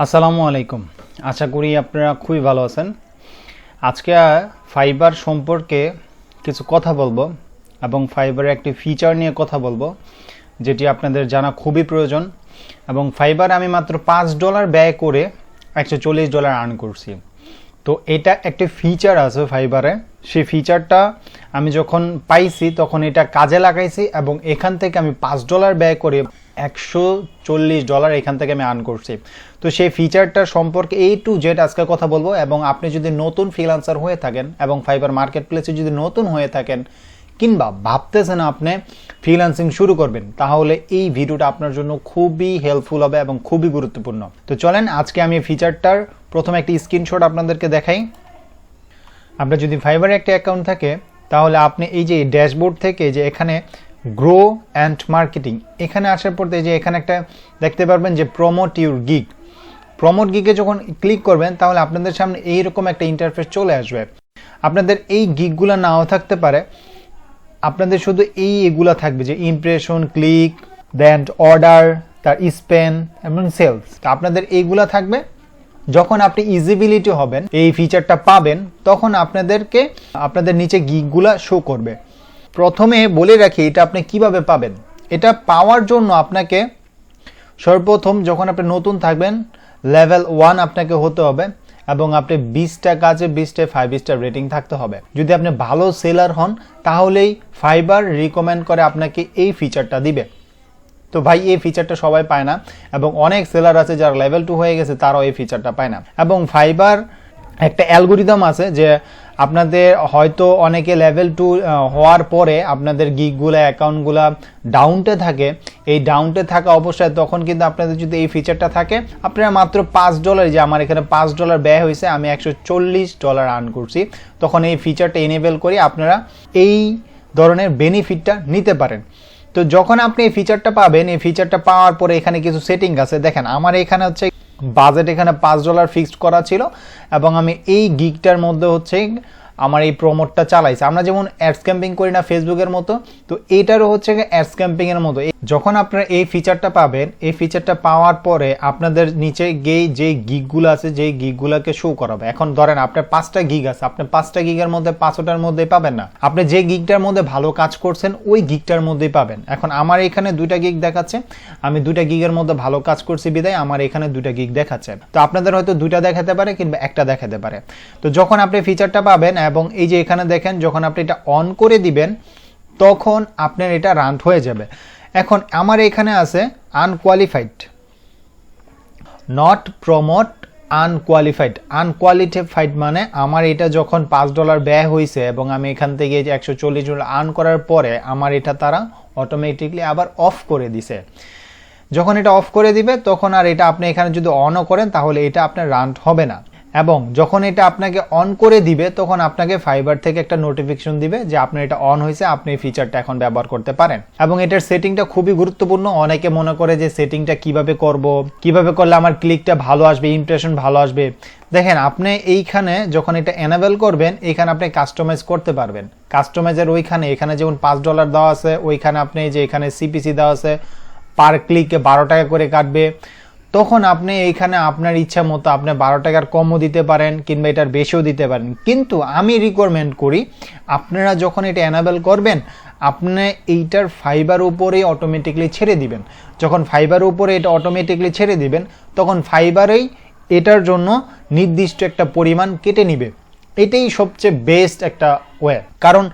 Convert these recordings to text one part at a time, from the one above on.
আসসালামু আলাইকুম। আশা করি আপনারা খুবই ভালো আছেন। আজকে ফাইবার সম্পর্কে কিছু কথা বলবো এবং ফাইবারের একটি ফিচার নিয়ে কথা বলবো যেটি আপনাদের জানা খুবই প্রয়োজন। এবং ফাইবার আমি মাত্র $5 ব্যয় করে $140 আর্ন করছি। তো এটা একটি ফিচার আছে ফাইবারে, সেই ফিচারটা আমি যখন পাইছি তখন এটা কাজে লাগাইছি এবং এখান থেকে আমি $5 ব্যয় করে $140 এখান থেকে আমি আর্ন করছি। তো সেই ফিচারটার সম্পর্কে A to Z আজকে কথা বলবো। এবং আপনি যদি নতুন ফ্রিল্যান্সার হয়ে থাকেন এবং ফাইবার মার্কেট প্লেসে যদি নতুন হয়ে থাকেন কিংবা ভাবতেছেন আপনি ফ্রিল্যান্সিং শুরু করবেন, তাহলে এই ভিডিওটা আপনার জন্য খুবই হেল্পফুল হবে এবং খুবই গুরুত্বপূর্ণ। তো চলেন আজকে আমি ফিচারটার প্রথমে একটি স্ক্রিনশট আপনাদেরকে দেখাই। আপনার যদি ফাইবারে একটা অ্যাকাউন্ট থাকে তাহলে আপনি এই যে ড্যাশবোর্ড থেকে যে এখানে গ্রো অ্যান্ড মার্কেটিং এখানে আসার পর যে এখানে একটা দেখতে পারবেন যে প্রমোট ইউর গিগ। প্রমোট গিগে যখন ক্লিক করবেন তাহলে আপনাদের সামনে এইরকম একটা ইন্টারফেস চলে আসবে। আপনাদের এই গিগগুলো নাও থাকতে পারে, আপনাদের শুধু এগুলা থাকবে যে ইমপ্রেশন, ক্লিক, দেন অর্ডার, তার স্পেন এবং সেলস। আপনাদের এইগুলা থাকবে। যখন আপনি ইজিবিলিটি হবেন, এই ফিচারটা পাবেন, তখন আপনাদের নিচে গিগগুলা শো করবে। প্রথমে বলে রাখি এটা আপনি কিভাবে পাবেন। এটা পাওয়ার জন্য আপনাকে সর্বপ্রথম যখন আপনি নতুন থাকবেন লেভেল 1 আপনাকে হতে হবে এবং আপনি 20টা কাজে 20টা 5 স্টার রেটিং থাকতে হবে। যদি আপনি ভালো সেলার হন তাহলেই ফাইবার রিকমেন্ড করে আপনাকে এই ফিচারটা দিবে। তো ভাই এই ফিচারটা সবাই পায় না এবং অনেক সেলার আছে যারা লেভেল 2 হয়ে গেছে তারাও এই ফিচারটা পায় না। এবং ফাইবার একটা অ্যালগোরিদম আছে যে আপনাদের হয়তো অনেকে লেভেল 2 হওয়ার পরে আপনাদের গিগগুলা অ্যাকাউন্টগুলা ডাউনটে থাকে। এই ডাউনটে থাকা অবস্থায় তখন কিন্তু আপনাদের যদি এই ফিচারটা থাকে, আপনারা মাত্র $5 যে আমার এখানে $5 ব্যয় হয়েছে, আমি $140 আর্ন করছি, তখন এই ফিচারটা এনেবল করে আপনারা এই ধরনের বেনিফিটটা নিতে পারেন। তো যখন আপনি এই ফিচারটা পাবেন, এই ফিচারটা পাওয়ার পরে এখানে কিছু সেটিং আছে। দেখেন আমার এখানে হচ্ছে বাজেট এখানে $5 ফিক্সড করা ছিল এবং আমি এই গিগটার মধ্যে হচ্ছে আমার এই প্রমোটটা চালাইছি। আমরা যেমন অ্যাডস ক্যাম্পিং করি না ফেসবুকের মতো, তো এইটারও হচ্ছে অ্যাডস ক্যাম্পিং এর মতো। যখন আপনারা এই ফিচারটা পাবেন, এই ফিচারটা পাওয়ার পরে আপনাদের নিচে গিয়ে যে গিগগুলো আছে যেই গিগগুলোকে শো করাবে। এখন ধরেন আপনার 5টা গিগ আছে, আপনি 5টা গিগের মধ্যে 5টার মধ্যেই পাবেন না, আপনি যে গিগটার মধ্যে ভালো কাজ করছেন ওই গিগটার মধ্যেই পাবেন। এখন আমার এখানে 2টা গিগ দেখাচ্ছে, আমি 2টা গিগের মধ্যে ভালো কাজ করছি বিদায় আমার এখানে 2টা গিগ দেখাচ্ছে। তো আপনাদের হয়তো 2টা দেখাতে পারে কিংবা একটা দেখাতে পারে। তো যখন আপনি ফিচারটা পাবেন এবং এই যে এখানে দেখেন যখন আপনি এটা অন করে দিবেন তখন আপনার এটা রান হয়ে যাবে। এখন আমার এখানে আছে unqualified, not promote unqualified. Unqualified মানে আমার এটা যখন $5 ব্যয় হয়েছে এবং আমি এখান থেকে $140 আর্ন করার পরে আমার এটা তারা অটোমেটিকলি আবার অফ করে দিছে। যখন এটা অফ করে দিবে তখন আর এটা আপনি এখানে যদি অনও করেন তাহলে এটা আপনার রান হবে না। এবং যখন এটা আপনাকে অন করে দিবে তখন আপনাকে ফাইবার থেকে একটা নোটিফিকেশন দিবে যে আপনার এটা অন হয়েছে, আপনি এই ফিচারটা এখন ব্যবহার করতে পারেন। এবং এটার সেটিংটা খুবই গুরুত্বপূর্ণ। অনেকে মনে করে যে সেটিংটা কিভাবে করব, কিভাবে করলে আমার ক্লিকটা ভালো আসবে, ইমপ্রেশন ভালো আসবে। দেখেন আপনি এইখানে যখন এটা এনেবল করবেন এখানে আপনি কাস্টমাইজ করতে পারবেন। কাস্টমাইজের এখানে যেমন $5 দেওয়া আছে, ওইখানে আপনি যে এখানে সিপিসি দেওয়া আছে পার ক্লিকে $12 করে কাটবে। তখন আপনি এইখানে আপনার ইচ্ছা মতো আপনি $12 কমও দিতে পারেন কিংবা এটার বেশিও দিতে পারেন। কিন্তু আমি রিকমেন্ড করি আপনারা যখন এটা এনাবেল করবেন আপনি এইটার ফাইবার উপরেই অটোমেটিকলি ছেড়ে দিবেন। যখন ফাইবার উপরে এটা অটোমেটিকলি ছেড়ে দিবেন তখন ফাইবারেই এটার জন্য নির্দিষ্ট একটা পরিমাণ কেটে নিবে। এটাই সবচেয়ে বেস্ট একটা ওয়ে। কারণ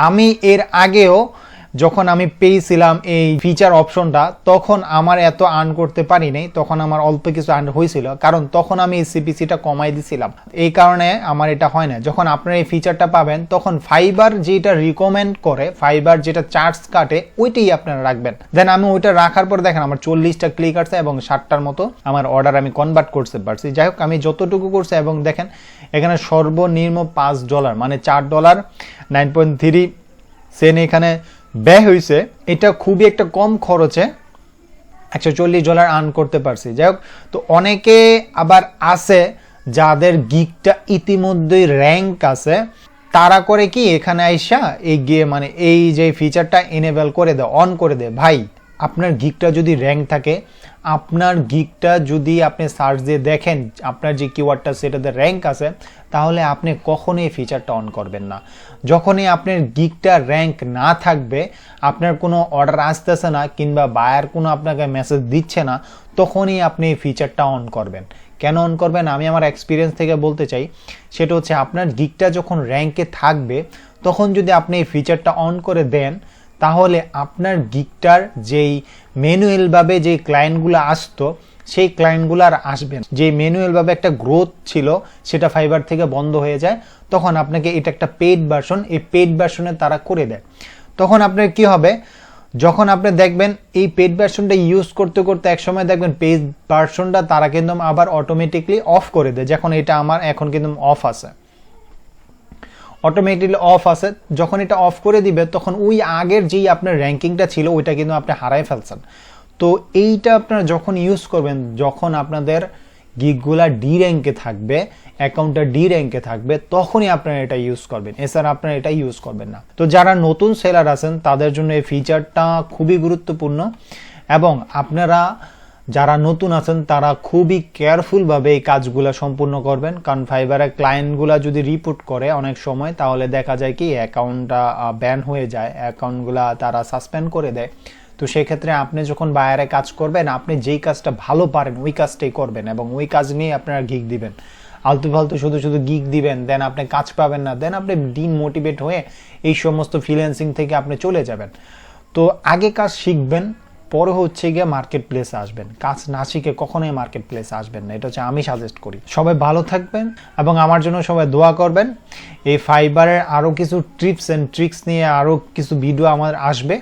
আমি এর আগেও যখন আমি পেয়েছিলাম এই ফিচার অপশনটা তখন আমার এত আর্ন করতে পারি নাই, তখন আমার অল্প কিছু আর্ন হয়েছিল কারণ তখন আমি এই সিপিসিটা কমাই দিছিলাম, এই কারণে আমার এটা হয় না। যখন আপনারা এই ফিচারটা পাবেন তখন ফাইবার যেটা রিকমেন্ড করে, ফাইবার যেটা চার্জ কাটে ওইটাই আপনারা রাখবেন। দেন আমি ওইটা রাখার পর দেখেন আমার 40টা ক্লিক আসছে এবং 60টার মতো আমার অর্ডার আমি কনভার্ট করতে পারছি। যাই হোক আমি যতটুকু করছি এবং দেখেন এখানে সর্বনিম্ন $5 মানে $4 9.3 সেন্ট এখানে ব্যয় হয়েছে। এটা খুবই একটা কম খরচে $140 আর্ন করতে পারছি। যাই হোক, তো অনেকে আবার আছে যাদের গিগটা ইতিমধ্যেই র্যাঙ্ক আছে, তারা করে কি এখানে আইসা এই মানে এই যে ফিচারটা এনেবল করে দেয়, অন করে দেয়। ভাই আপনার গিগটা যদি র্যাঙ্ক থাকে আপনার গিগটা যদি আপনি সার্চ দিয়ে দেখেন আপনার যে কিওয়ার্ডটা সেটাতে র্যাঙ্ক আছে, তাহলে আপনি কখনোই ফিচারটা অন করবেন না। যখনই আপনার গিগটা র্যাঙ্ক না থাকবে, আপনার কোনো অর্ডার আসতেছে না কিংবা বায়ার কোনো আপনাকে মেসেজ দিচ্ছে না, তখনই আপনি এই ফিচারটা অন করবেন। কেন অন করবেন আমি আমার এক্সপিরিয়েন্স থেকে বলতে চাই। সেটা হচ্ছে আপনার গিগটা যখন র্যাঙ্কে থাকবে, তখন যদি আপনি এই ফিচারটা অন করে দেন, তাহলে আপনার গিগটার যেই ম্যানুয়ালভাবে যে ক্লায়েন্টগুলো আসতো, সেই ক্লায়েন্টগুলো আর আসবে না। যে ম্যানুয়ালভাবে একটা গ্রোথ ছিল সেটা ফাইবার থেকে বন্ধ হয়ে যায়। তখন আপনাকে এটা একটা পেইড ভার্সন, এই পেইড ভার্সনে তারা করে দেয়। তখন আপনার কি হবে, যখন আপনি দেখবেন এই পেইড ভার্সনটা ইউজ করতে করতে একসময় দেখবেন পেইড ভার্সনটা তারা কিন্তু আবার অটোমেটিকলি অফ করে দেয়। যখন এটা আমার এখন কিন্তু অফ আছে, অটোমেটিকলি অফ আছে, যখন এটা অফ করে দিবে তখন ওই আগের যেই আপনার র্যাঙ্কিংটা ছিল ওইটা কিন্তু আপনি হারাই ফেলছেন। তো এইটা আপনারা যখন ইউজ করবেন, যখন আপনাদের গিগগুলা ডি র্যাঙ্কে থাকবে, অ্যাকাউন্টটা ডি র্যাঙ্কে থাকবে, তখনই আপনারা এটা ইউজ করবেন, এছাড়া আপনারা এটা ইউজ করবেন না। তো যারা নতুন সেলার আছেন তাদের জন্য এই ফিচারটা খুবই গুরুত্বপূর্ণ, এবং আপনারা যারা নতুন আছেন তারা খুবই কেয়ারফুলভাবে এই কাজগুলো সম্পূর্ণ করবেন। কারণ ফাইবারের ক্লায়েন্টগুলা যদি রিপোর্ট করে অনেক সময়, তাহলে দেখা যায় কি অ্যাকাউন্টটা ব্যান হয়ে যায়, অ্যাকাউন্টগুলা তারা সাসপেন্ড করে দেয়। তো সেক্ষেত্রে আপনি যখন বায়ারে কাজ করবেন, আপনি যেই কাজটা ভালো পারেন ওই কাজটাই করবেন, এবং ওই কাজ নিয়ে আপনারা গিগ দিবেন। আলতু ফালতু শুধু শুধু গিগ দিবেন, দেন আপনি কাজ পাবেন না, দেন আপনি ডিমোটিভেট হয়ে এই সমস্ত ফ্রিল্যান্সিং থেকে আপনি চলে যাবেন। তো আগে কাজ শিখবেন, পরে হচ্ছে গিয়ে মার্কেট প্লেসে আসবেন। কাজ না শিখে কখনোই মার্কেট প্লেসে আসবেন না, এটা হচ্ছে আমি সাজেস্ট করি। সবাই ভালো থাকবেন এবং আমার জন্য সবাই দোয়া করবেন। এই ফাইবারের আরও কিছু টিপস অ্যান্ড ট্রিক্স নিয়ে আরও কিছু ভিডিও আমার আসবে।